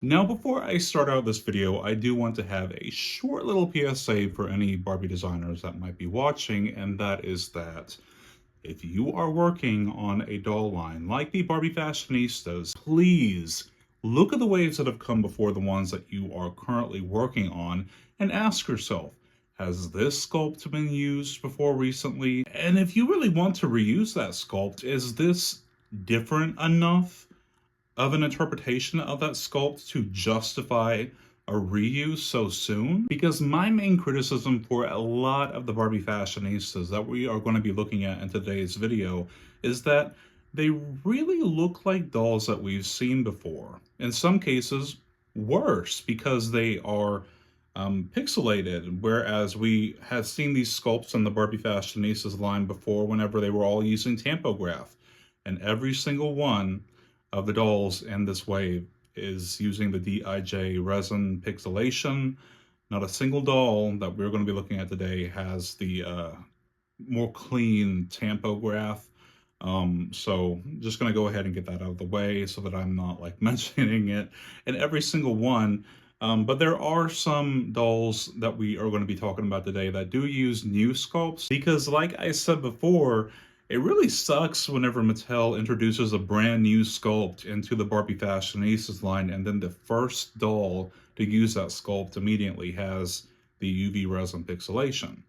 Now, before I start out this video, I do want to have a short little PSA for any Barbie designers that might be watching, and that is that if you are working on a doll line like the Barbie Fashionistas, please look at the waves that have come before the ones that you are currently working on and ask yourself, has this sculpt been used before recently? And if you really want to reuse that sculpt, is this different enough of an interpretation of that sculpt to justify a reuse so soon? Because my main criticism for a lot of the Barbie fashionistas that we are going to be looking at in today's video is that they really look like dolls that we've seen before. In some cases, worse because they are pixelated, whereas we had seen these sculpts in the Barbie fashionistas line before whenever they were all using tampograph. And every single one of the dolls in this wave is using the DIJ resin pixelation. Not a single doll that we're going to be looking at today has the more clean tampograph. So just going to go ahead and get that out of the way so that I'm not like mentioning it in every single one. But there are some dolls that we are going to be talking about today that do use new sculpts because, like I said before, it really sucks whenever Mattel introduces a brand new sculpt into the Barbie Fashionistas line, and then the first doll to use that sculpt immediately has the UV resin pixelation.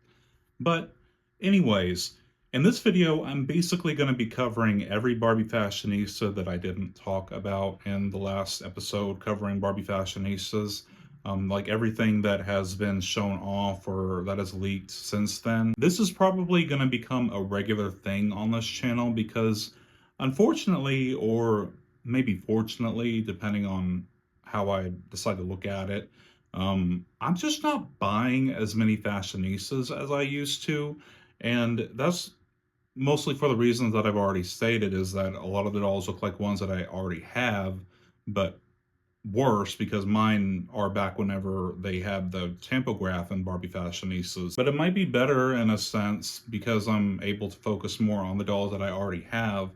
But anyways, in this video, I'm basically going to be covering every Barbie Fashionista that I didn't talk about in the last episode covering Barbie Fashionistas. Like everything that has been shown off or that has leaked since then. This is probably going to become a regular thing on this channel because unfortunately, or maybe fortunately, depending on how I decide to look at it, I'm just not buying as many fashionistas as I used to. And that's mostly for the reasons that I've already stated, is that a lot of the dolls look like ones that I already have, but worse because mine are back whenever they had the tampograph in Barbie Fashionistas. But it might be better in a sense because I'm able to focus more on the dolls that I already have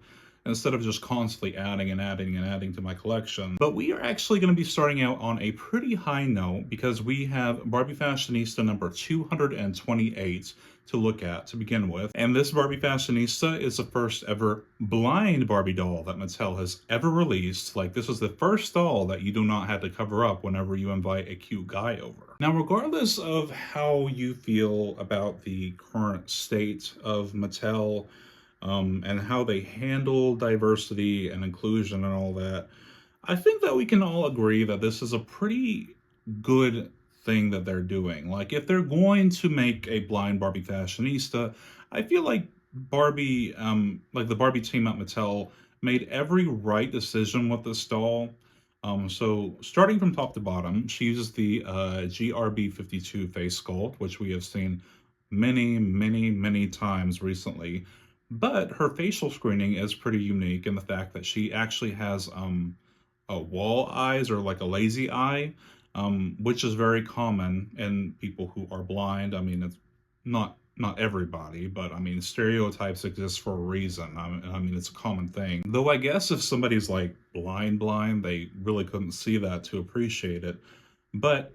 instead of just constantly adding and adding and adding to my collection. But we are actually going to be starting out on a pretty high note because we have Barbie Fashionista number 228 to look at to begin with. And this Barbie Fashionista is the first ever blind Barbie doll that Mattel has ever released. Like, this is the first doll that you do not have to cover up whenever you invite a cute guy over. Now, regardless of how you feel about the current state of Mattel, and how they handle diversity and inclusion and all that, I think that we can all agree that this is a pretty good thing that they're doing. Like, if they're going to make a blind Barbie fashionista, I feel like Barbie, like the Barbie team at Mattel, made every right decision with this doll. So starting from top to bottom, she uses the GRB52 face sculpt, which we have seen many times recently. But her facial screening is pretty unique in the fact that she actually has a wall eyes, or like a lazy eye, which is very common in people who are blind. I mean, it's not everybody, but I mean, stereotypes exist for a reason. I mean, it's a common thing. Though I guess if somebody's like blind, they really couldn't see that to appreciate it. But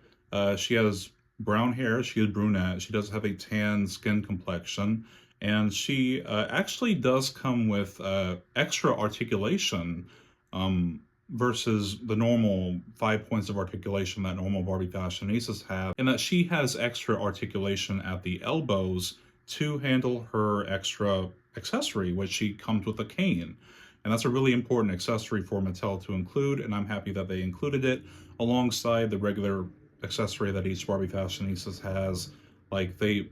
she has brown hair, she is brunette, she does have a tan skin complexion, and she actually does come with extra articulation versus the normal 5 points of articulation that normal Barbie fashionistas have, and that she has extra articulation at the elbows to handle her extra accessory, which she comes with a cane. And that's a really important accessory for Mattel to include, and I'm happy that they included it alongside the regular accessory that each Barbie Fashionistas has. Like, they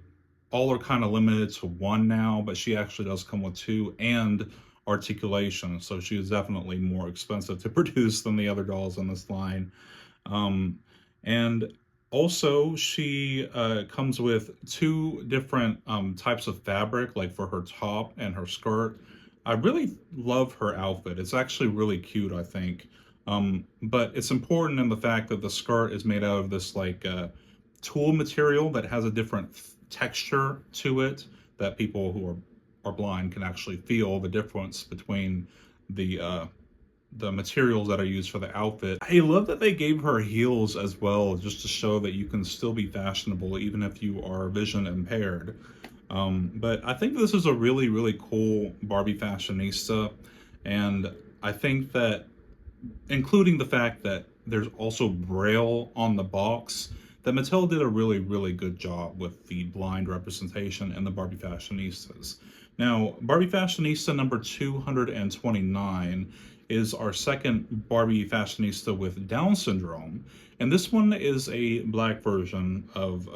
all are kind of limited to one now, but she actually does come with two and articulation, so she is definitely more expensive to produce than the other dolls in this line. And also, she comes with two different types of fabric, like for her top and her skirt. I really love her outfit. It's actually really cute, I think. But it's important in the fact that the skirt is made out of this like tulle material that has a different texture to it, that people who are blind can actually feel the difference between the the materials that are used for the outfit. I love that they gave her heels as well, just to show that you can still be fashionable even if you are vision impaired. But I think this is a really, really cool Barbie Fashionista, and I think that, including the fact that there's also Braille on the box, that Mattel did a really, really good job with the blind representation in the Barbie Fashionistas. Now, Barbie Fashionista number 229 is our second Barbie Fashionista with Down syndrome, and this one is a black version of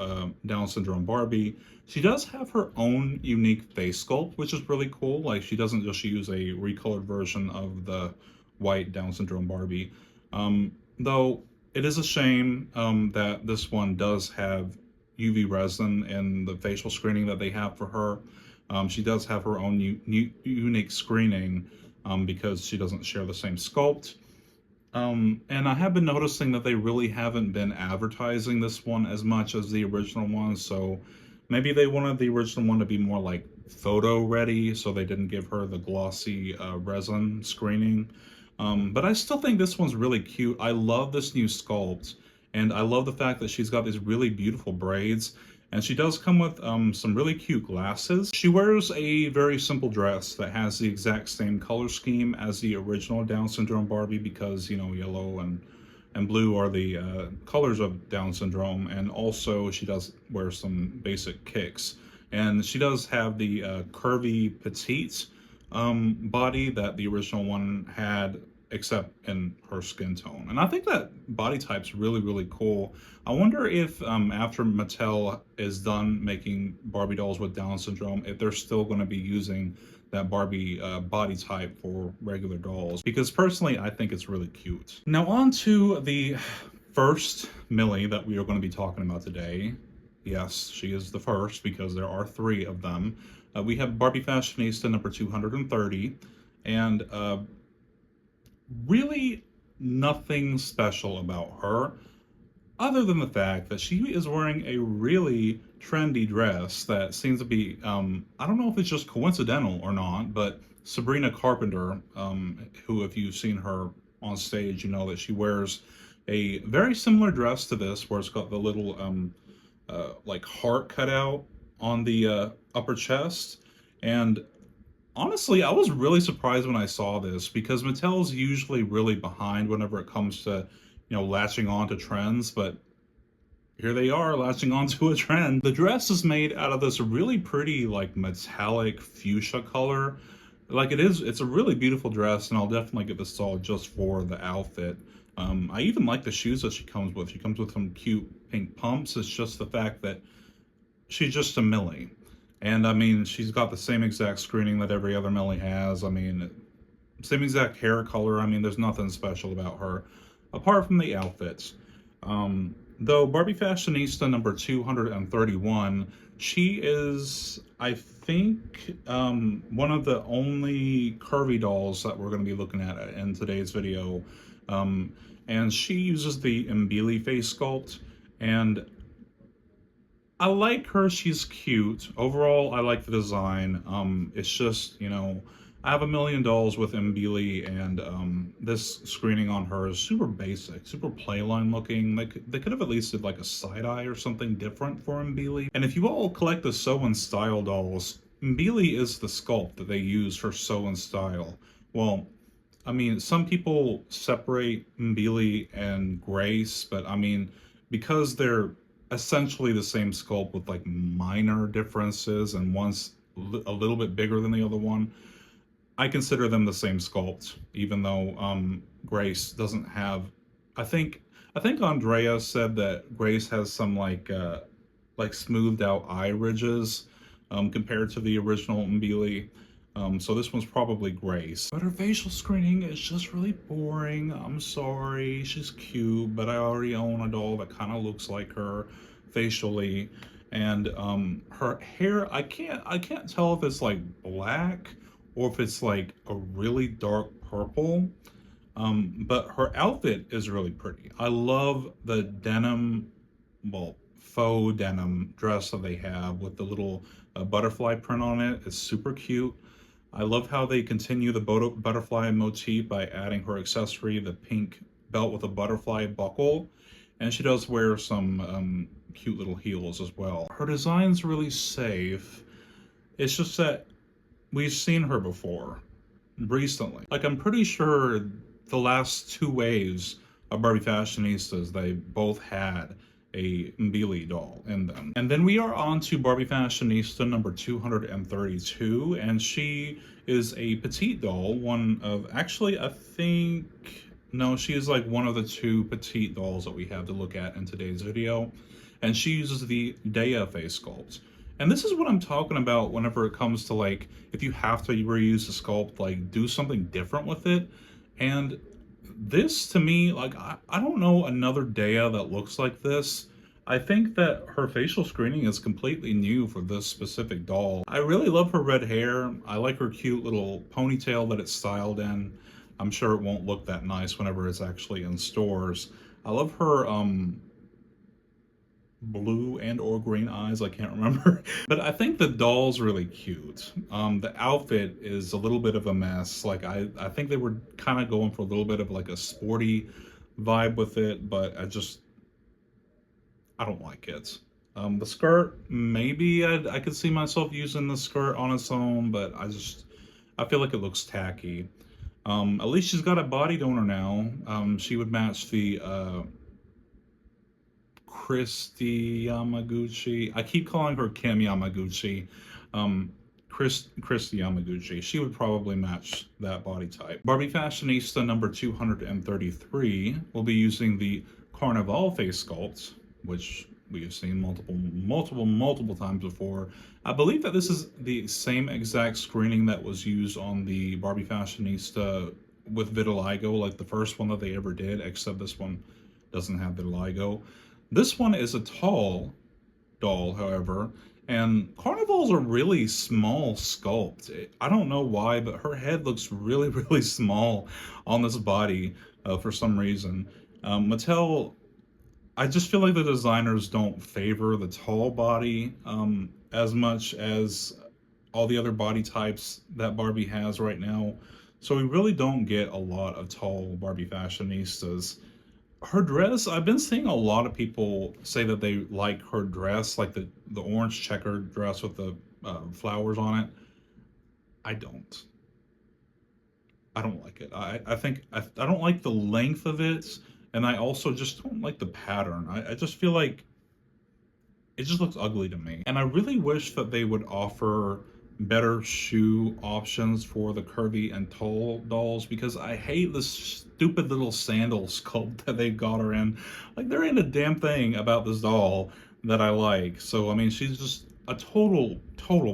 Down syndrome Barbie. She does have her own unique face sculpt, which is really cool. Like, she doesn't just use a recolored version of the white Down syndrome Barbie. Though it is a shame that this one does have UV resin in the facial screening that they have for her. She does have her own unique screening because she doesn't share the same sculpt. And I have been noticing that they really haven't been advertising this one as much as the original one, so maybe they wanted the original one to be more like photo ready, so they didn't give her the glossy resin screening. But I still think this one's really cute. I love this new sculpt, and I love the fact that she's got these really beautiful braids, and she does come with some really cute glasses. She wears a very simple dress that has the exact same color scheme as the original Down syndrome Barbie, because, you know, yellow and blue are the colors of Down syndrome, and also she does wear some basic kicks. And she does have the curvy petite body that the original one had, except in her skin tone. And I think that body type's really, really cool. I wonder if after Mattel is done making Barbie dolls with Down syndrome, if they're still going to be using that Barbie body type for regular dolls, because personally I think it's really cute. Now on to the first Millie that we are going to be talking about today. Yes, she is the first because there are three of them. We have Barbie Fashionista number 230, and really nothing special about her other than the fact that she is wearing a really trendy dress that seems to be, I don't know if it's just coincidental or not, but Sabrina Carpenter, who, if you've seen her on stage, you know that she wears a very similar dress to this, where it's got the little like heart cut out on the upper chest. And honestly, I was really surprised when I saw this, because Mattel's usually really behind whenever it comes to, you know, latching on to trends, but here they are latching onto a trend. The dress is made out of this really pretty, like, metallic fuchsia color. Like, it's a really beautiful dress, and I'll definitely get this doll just for the outfit. I even like the shoes that she comes with. She comes with some cute pink pumps. It's just the fact that she's just a Millie. And I mean, she's got the same exact screening that every other Millie has. I mean, same exact hair color. I mean, there's nothing special about her, apart from the outfits. Though Barbie Fashionista number 231, she is, I think, one of the only curvy dolls that we're going to be looking at in today's video. And she uses the Millie face sculpt, and I like her. She's cute. Overall, I like the design. It's just, you know, I have a million dolls with Millie, and this screening on her is super basic, super playline looking. They could have at least did like a side eye or something different for Millie. And if you all collect the Sew and Style dolls, Millie is the sculpt that they use for Sew and Style. Well, I mean, some people separate Millie and Grace, but I mean, because they're essentially the same sculpt with like minor differences, and one's a little bit bigger than the other one, I consider them the same sculpt, even though Grace doesn't have. I think Andrea said that Grace has some like smoothed out eye ridges compared to the original Millie. So this one's probably Grace. But her facial screening is just really boring. I'm sorry. She's cute, but I already own a doll that kind of looks like her facially. And her hair, I can't tell if it's like black or if it's like a really dark purple. But her outfit is really pretty. I love the denim, well, faux denim dress that they have with the little butterfly print on it. It's super cute. I love how they continue the butterfly motif by adding her accessory, the pink belt with a butterfly buckle. And she does wear some cute little heels as well. Her design's really safe. It's just that we've seen her before recently. Like, I'm pretty sure the last two waves of Barbie Fashionistas, they both had a Millie doll in them. And then we are on to Barbie Fashionista number 232, and she is a petite doll, one of, actually, I think, no, she is like one of the two petite dolls that we have to look at in today's video. And she uses the Dea face sculpt. And this is what I'm talking about whenever it comes to, like, if you have to reuse the sculpt, like, do something different with it. And this, to me, like, I don't know another Dea that looks like this. I think that her facial screening is completely new for this specific doll. I really love her red hair. I like her cute little ponytail that it's styled in. I'm sure it won't look that nice whenever it's actually in stores. I love her blue and or green eyes, I can't remember. But I think the doll's really cute. The outfit is a little bit of a mess. Like, I think they were kind of going for a little bit of like a sporty vibe with it, but I don't like it. The skirt, maybe I could see myself using the skirt on its own, but I feel like it looks tacky. At least she's got a body donor now. She would match the Christy Yamaguchi. I keep calling her Kim Yamaguchi. Christy Yamaguchi. She would probably match that body type. Barbie Fashionista number 233 will be using the Carnival face sculpt, which we have seen multiple times before. I believe that this is the same exact screening that was used on the Barbie Fashionista with vitiligo, like the first one that they ever did, except this one doesn't have vitiligo. This one is a tall doll, however, and Carnival's a really small sculpt. I don't know why, but her head looks really, really small on this body for some reason. Mattel, I just feel like the designers don't favor the tall body as much as all the other body types that Barbie has right now. So we really don't get a lot of tall Barbie Fashionistas. Her dress, I've been seeing a lot of people say that they like her dress, like the orange checkered dress with the flowers on it. I don't. I don't like it. I think I don't like the length of it, and I also just don't like the pattern. I just feel like it just looks ugly to me. And I really wish that they would offer better shoe options for the curvy and tall dolls, because I hate this stupid little sandal sculpt that they got her in. Like, there ain't a damn thing about this doll that I like. So, I mean, she's just a total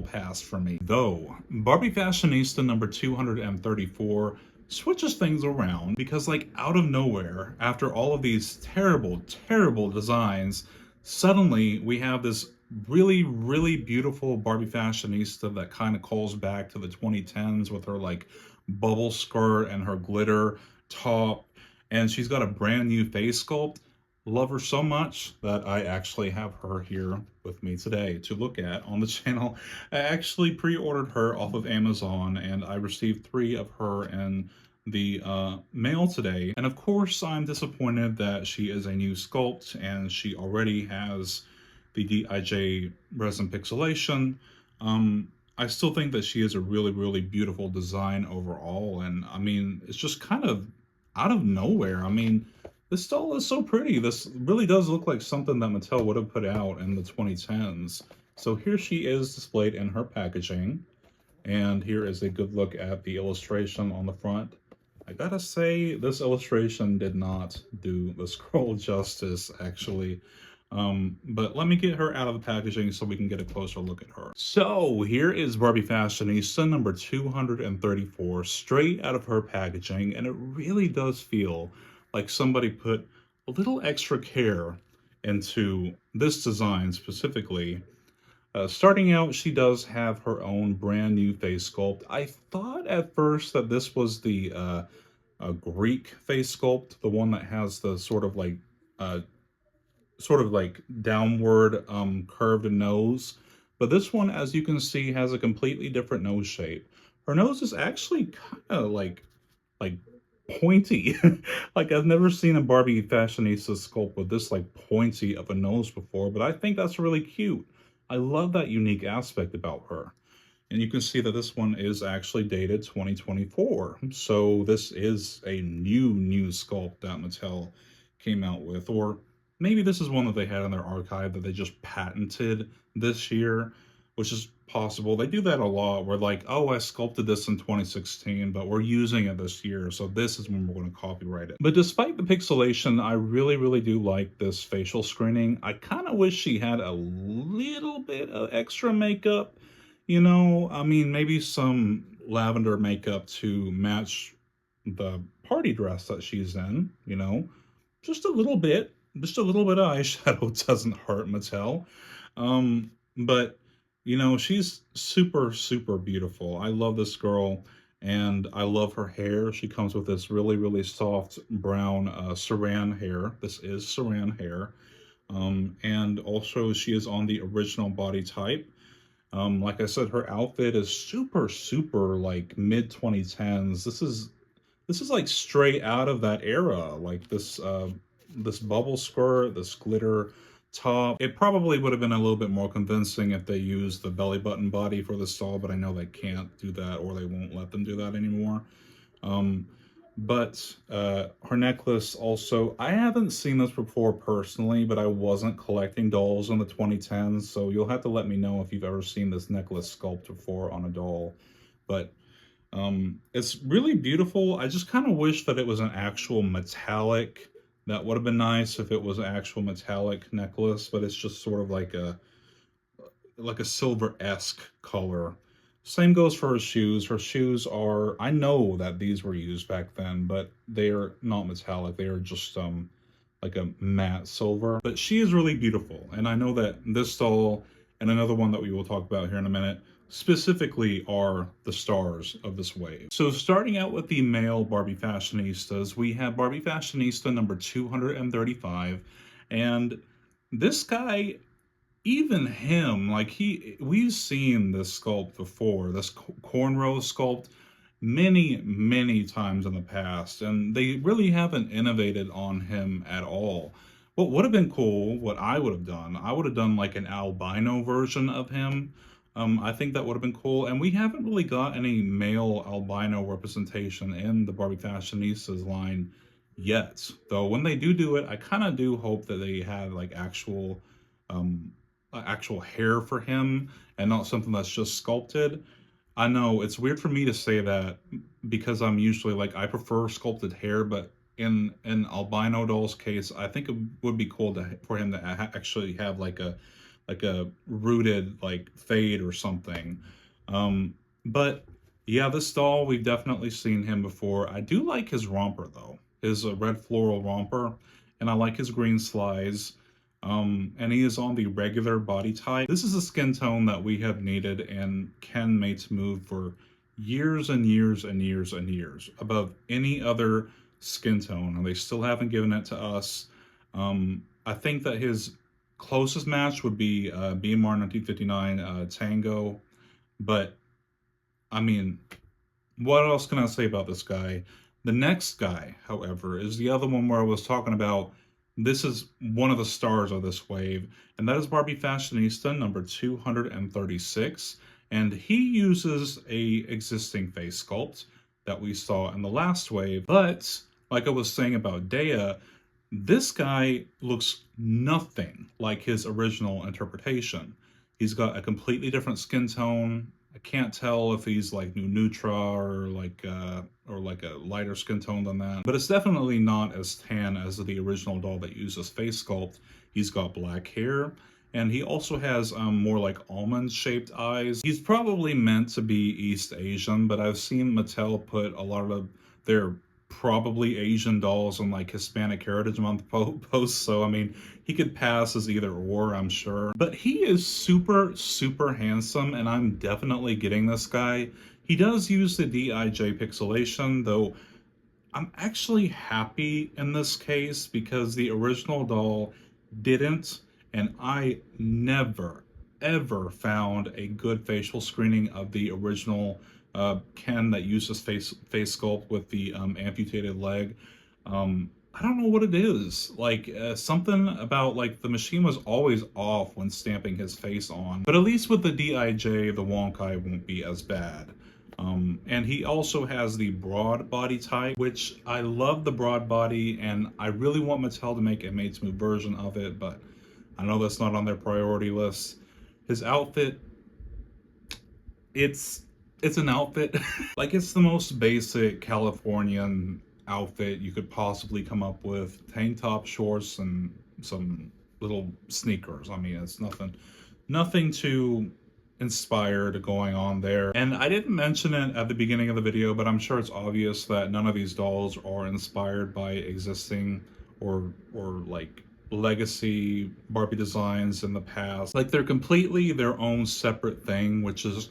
pass for me. Though, Barbie Fashionista number 234 switches things around because, like, out of nowhere, after all of these terrible designs, suddenly we have this really beautiful Barbie Fashionista that kind of calls back to the 2010s with her like bubble skirt and her glitter top, and she's got a brand new face sculpt. Love her so much that I actually have her here with me today to look at on the channel. I actually pre-ordered her off of Amazon, and I received 3 of her in the mail today. And of course, I'm disappointed that she is a new sculpt and she already has the DIJ resin pixelation. I still think that she is a really beautiful design overall, and I mean, it's just kind of out of nowhere. I mean, this doll is so pretty. This really does look like something that Mattel would have put out in the 2010s. So here she is displayed in her packaging, and here is a good look at the illustration on the front. I gotta say, this illustration did not do the scroll justice, actually. But let me get her out of the packaging so we can get a closer look at her. So here is Barbie Fashionista number 234, straight out of her packaging, and it really does feel like somebody put a little extra care into this design specifically. Starting out, she does have her own brand new face sculpt. I thought at first that this was the Greek face sculpt, the one that has the sort of like downward curved nose. But this one, as you can see, has a completely different nose shape. Her nose is actually kind of like pointy. Like I've never seen a Barbie Fashionista sculpt with this like pointy of a nose before, but I think that's really cute. I love that unique aspect about her. And you can see that this one is actually dated 2024. So this is a new sculpt that Mattel came out with. Or maybe this is one that they had in their archive that they just patented this year, which is possible. They do that a lot. Where like, oh, I sculpted this in 2016, but we're using it this year. So this is when we're going to copyright it. But despite the pixelation, I really do like this facial screening. I kind of wish she had a little bit of extra makeup. You know, I mean, maybe some lavender makeup to match the party dress that she's in, you know, just a little bit, just a little bit of eyeshadow doesn't hurt, Mattel. But, you know, she's super beautiful. I love this girl and I love her hair. She comes with this really soft brown saran hair. This is saran hair. And also she is on the original body type. Like I said, her outfit is super like mid 2010s. This is like straight out of that era. Like this bubble skirt, this glitter top. It probably would have been a little bit more convincing if they used the belly button body for this doll, but I know they can't do that or they won't let them do that anymore. Um, but her necklace also, I haven't seen this before personally, but I wasn't collecting dolls in the 2010s, so you'll have to let me know if you've ever seen this necklace sculpt before on a doll. But it's really beautiful. I just kind of wish that it was an actual metallic. That would have been nice if it was an actual metallic necklace, but it's just sort of like a silver-esque color. Same goes for her shoes. Her shoes are, I know that these were used back then, but they are not metallic. They are just like a matte silver. But she is really beautiful, and I know that this doll and another one that we will talk about here in a minute specifically are the stars of this wave. So starting out with the male Barbie Fashionistas, we have Barbie Fashionista number 235, and this guy, even him, like we've seen this sculpt before, this cornrow sculpt many times in the past, and they really haven't innovated on him at all. What would have been cool, what I would have done like an albino version of him. I think that would have been cool, and we haven't really got any male albino representation in the Barbie Fashionistas line yet. Though when they do it, I kind of do hope that they have like actual hair for him and not something that's just sculpted. I know it's weird for me to say that because I'm usually like, I prefer sculpted hair, but in albino doll's case, I think it would be cool for him to actually have like a rooted like fade or something. But yeah, this doll, we've definitely seen him before. I do like his romper though, his red floral romper, and I like his green slides. And he is on the regular body type. This is a skin tone that we have needed and Ken made to move for years and years above any other skin tone, and they still haven't given it to us. I think that his closest match would be BMR 1959 Tango, but I mean, what else can I say about this guy? The next guy, however, is the other one where I was talking about. This is one of the stars of this wave, and that is Barbie Fashionista number 236. And he uses a existing face sculpt that we saw in the last wave. But like I was saying about Dea, this guy looks nothing like his original interpretation. He's got a completely different skin tone. I can't tell if he's like Nutra or like a lighter skin tone than that, but it's definitely not as tan as the original doll that uses face sculpt. He's got black hair, and he also has more like almond shaped eyes. He's probably meant to be East Asian, but I've seen Mattel put a lot of their probably Asian dolls on like Hispanic Heritage Month posts, so I mean, he could pass as either or, I'm sure. But he is super handsome, and I'm definitely getting this guy. He does use the DIJ pixelation, though I'm actually happy in this case because the original doll didn't, and I never ever found a good facial screening of the original Ken that used his face sculpt with the amputated leg. I don't know what it is. Like something about like the machine was always off when stamping his face on. But at least with the DIJ, the wonk eye won't be as bad. And he also has the broad body type, which I love the broad body, and I really want Mattel to make a Made to Move version of it, but I know that's not on their priority list. His outfit, it's an outfit. Like, it's the most basic Californian outfit you could possibly come up with. Tank top, shorts, and some little sneakers. I mean, it's nothing too inspired going on there. And I didn't mention it at the beginning of the video, but I'm sure it's obvious that none of these dolls are inspired by existing or like legacy Barbie designs in the past. Like, they're completely their own separate thing, which is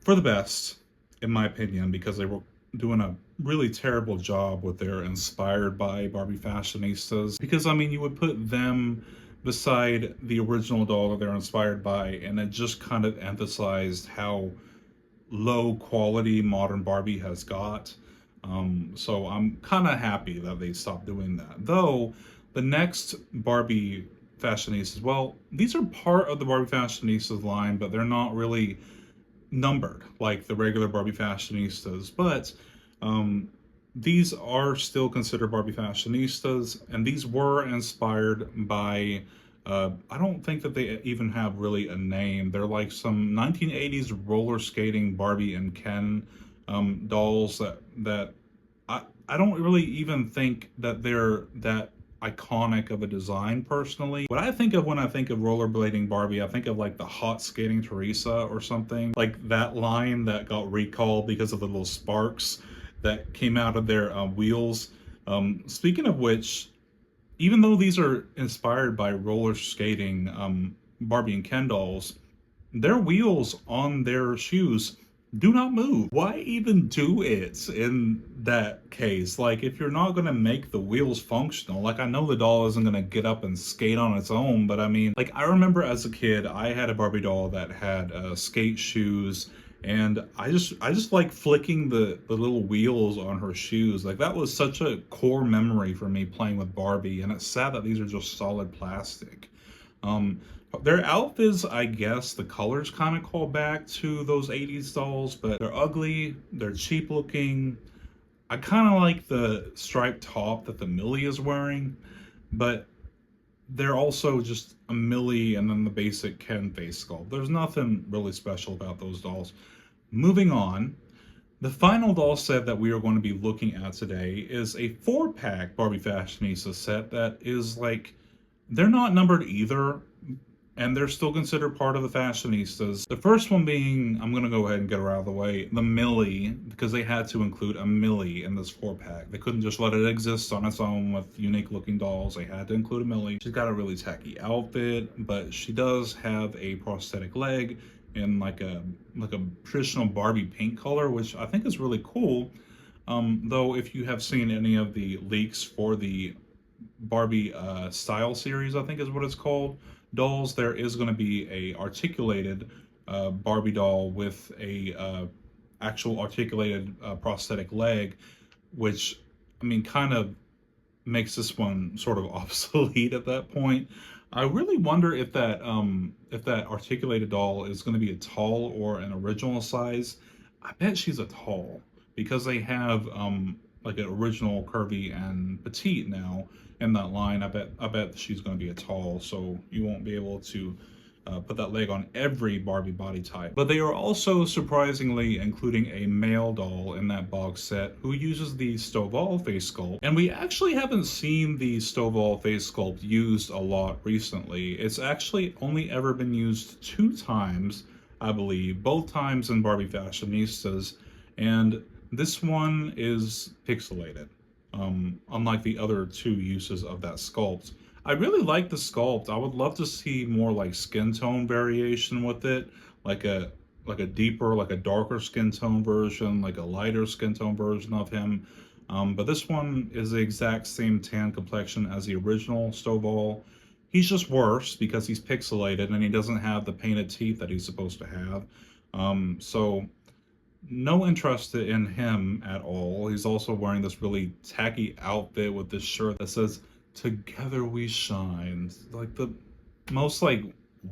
for the best, in my opinion, because they were doing a really terrible job with their inspired by Barbie Fashionistas. Because, I mean, you would put them beside the original doll that they're inspired by, and it just kind of emphasized how low quality modern Barbie has got. So I'm kind of happy that they stopped doing that. Though, the next Barbie Fashionistas, well, these are part of the Barbie Fashionistas line, but they're not really numbered like the regular Barbie Fashionistas, but these are still considered Barbie Fashionistas, and these were inspired by I don't think that they even have really a name. They're like some 1980s roller skating Barbie and Ken dolls that I don't really even think that they're that iconic of a design personally. What I think of when I think of rollerblading Barbie, I think of like the hot skating Teresa or something. Like that line that got recalled because of the little sparks that came out of their wheels. Speaking of which, even though these are inspired by roller skating Barbie and Ken dolls, their wheels on their shoes do not move. Why even do it in that case? Like, if you're not gonna make the wheels functional, like, I know the doll isn't gonna get up and skate on its own, but I mean, like, I remember as a kid, I had a Barbie doll that had skate shoes, and I just like flicking the little wheels on her shoes. Like, that was such a core memory for me playing with Barbie, and it's sad that these are just solid plastic. Their outfits, I guess, the colors kind of call back to those 80s dolls, but they're ugly, they're cheap looking. I kind of like the striped top that the Millie is wearing, but they're also just a Millie and then the basic Ken face sculpt. There's nothing really special about those dolls. Moving on, the final doll set that we are going to be looking at today is a 4-pack Barbie Fashionista set that is like, they're not numbered either, and they're still considered part of the Fashionistas. The first one being, I'm going to go ahead and get her out of the way, the Millie, because they had to include a Millie in this 4-pack. They couldn't just let it exist on its own with unique looking dolls. They had to include a Millie. She's got a really tacky outfit, but she does have a prosthetic leg in like a traditional Barbie pink color, which I think is really cool. Though if you have seen any of the leaks for the Barbie Style series, I think is what it's called, dolls, there is going to be a articulated Barbie doll with a actual articulated prosthetic leg, which, I mean, kind of makes this one sort of obsolete at that point. I really wonder if that articulated doll is going to be a tall or an original size. I bet she's a tall, because they have like an original curvy and petite now in that line. I bet she's going to be a tall, so you won't be able to put that leg on every Barbie body type. But they are also surprisingly including a male doll in that box set who uses the Stovall face sculpt. And we actually haven't seen the Stovall face sculpt used a lot recently. It's actually only ever been used 2 times, I believe, both times in Barbie Fashionistas, and this one is pixelated, unlike the other 2 uses of that sculpt. I really like the sculpt. I would love to see more like skin tone variation with it, like a deeper, like a darker skin tone version, like a lighter skin tone version of him. But this one is the exact same tan complexion as the original Stovall. He's just worse because he's pixelated and he doesn't have the painted teeth that he's supposed to have. So no interest in him at all. He's also wearing this really tacky outfit with this shirt that says "Together We Shine." Like the most like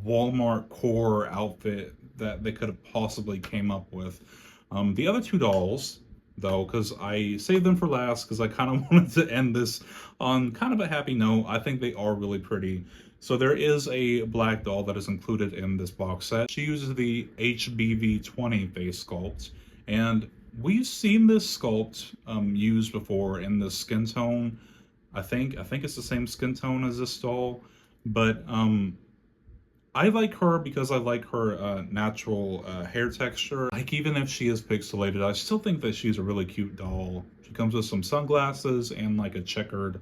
Walmart core outfit that they could have possibly came up with. The other two dolls, though, because I saved them for last because I kind of wanted to end this on kind of a happy note. I think they are really pretty. So there is a black doll that is included in this box set. She uses the HBV20 face sculpt, and we've seen this sculpt used before in the skin tone. I think it's the same skin tone as this doll, but I like her because I like her natural hair texture. Like, even if she is pixelated, I still think that she's a really cute doll. She comes with some sunglasses and like a checkered,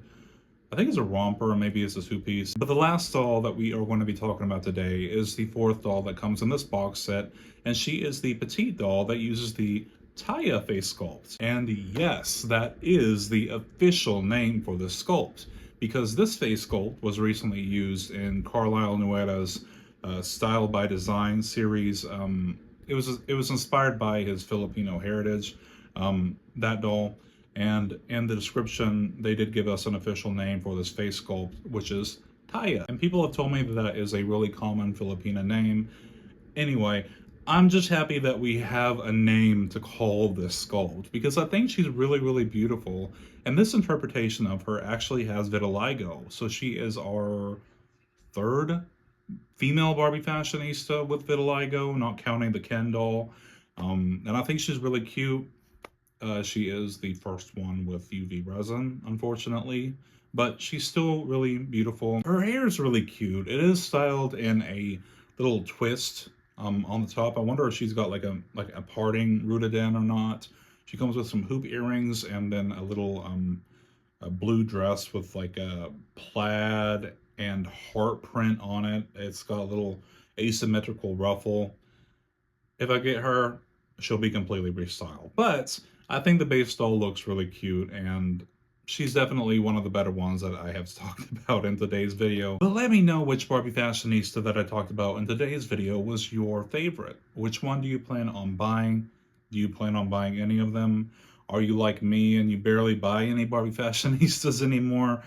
I think it's a romper, or maybe it's a two-piece. But the last doll that we are going to be talking about today is the fourth doll that comes in this box set, and she is the petite doll that uses the Taya face sculpt. And yes, that is the official name for this sculpt, because this face sculpt was recently used in Carlisle Nuera's Style by Design series. It was inspired by his Filipino heritage, that doll. And in the description, they did give us an official name for this face sculpt, which is Taya. And people have told me that that is a really common Filipina name. Anyway, I'm just happy that we have a name to call this sculpt, because I think she's really, really beautiful. And this interpretation of her actually has vitiligo. So she is our third female Barbie Fashionista with vitiligo, not counting the Ken doll. And I think she's really cute. She is the first one with UV resin, unfortunately, but she's still really beautiful. Her hair is really cute. It is styled in a little twist on the top. I wonder if she's got like a parting rooted in or not. She comes with some hoop earrings and then a little a blue dress with like a plaid and heart print on it. It's got a little asymmetrical ruffle. If I get her, she'll be completely restyled. But I think the base doll looks really cute, and she's definitely one of the better ones that I have talked about in today's video. But let me know which Barbie Fashionista that I talked about in today's video was your favorite. Which one do you plan on buying? Do you plan on buying any of them? Are you like me and you barely buy any Barbie Fashionistas anymore?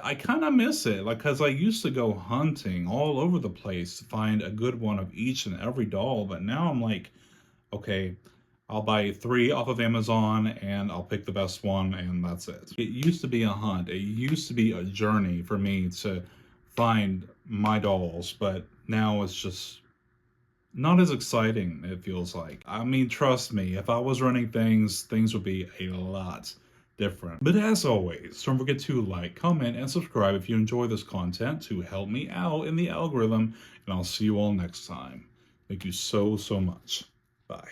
I kind of miss it, like, because I used to go hunting all over the place to find a good one of each and every doll, but now I'm like, okay, I'll buy 3 off of Amazon and I'll pick the best one, and that's it. It used to be a hunt. It used to be a journey for me to find my dolls, but now it's just not as exciting, it feels like. I mean, trust me, if I was running things would be a lot different. But as always, don't forget to like, comment, and subscribe if you enjoy this content to help me out in the algorithm, and I'll see you all next time. Thank you so, so much. Bye.